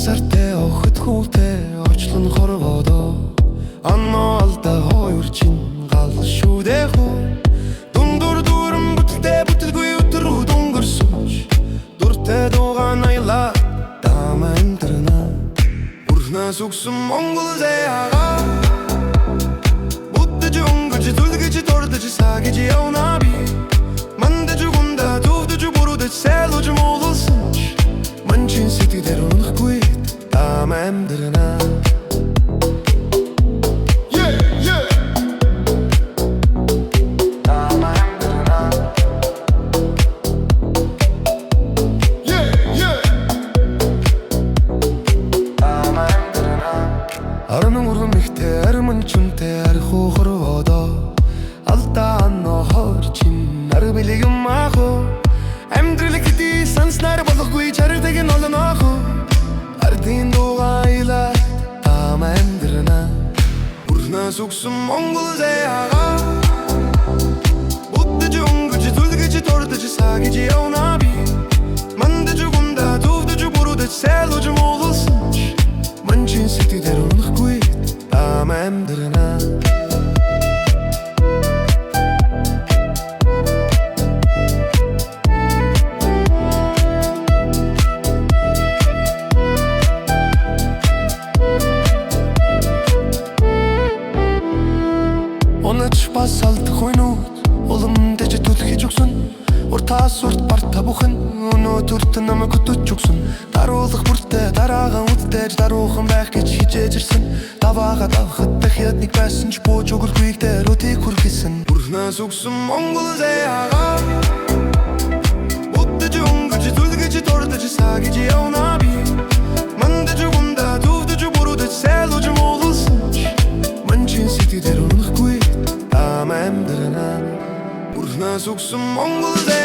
Сарте охид хүүтэй очлон хорвоодоо Анно алда хоёр чин гал шүүдэх үү Дундур дурам бүтэлтэй бүтэлгүй өдрүүд өнгөрсөж Дүртэй дуугаан аяла дам амьдрана Урнаас үгсэн Монгол заяага Буддаж өнгөж зүлгэж тордож сагэж явна би Мандаж угунда төвдөж бүрүүдэж сэлж муулсан Манчин сэтгэлээр унахгүй дам амьдрана Аранын урган ихтэй арман чүнтэй архуу хорвоодоо Алдаа анно хорчин ар билэг юм ахо Амьдралыг хэдий санснаар болохгүй чардаг нь олон ахо Ардын дуугайла дам амьдрана Урнаас үгсэн Монгол заяага Буддаж өнгөж зүлгэж тордож сагэж явна би Мандаж угунда төвдөж бүрүүдэж сэлж муулсан Манчин сэтгэлээр унахгүй дам амьдрана Оноч бас алдах ойнууд Уламдэж түлхэж өгсөн Уртаас урт барта бүхэн Өнөөдөрт намайг хөтөж өгсөн Даруулах бүртээ дараагаан үддэж Даруухан байх гэж хижээж ирсэн Даваагаад авахад дахиад нэг байсан ч бууж өгөлгүй дээр өтийг хүргэсэн Урнаас үгсэн Монгол заяага Буддаж өнгөж зүлгэж тордож сагэж явна би Мандаж угунда төвдөж бүрүүдэж сэлж муулсан Манчин сэтгэлээр унахгүй дам амьдрана Урнаас үгсэн Монгол заяага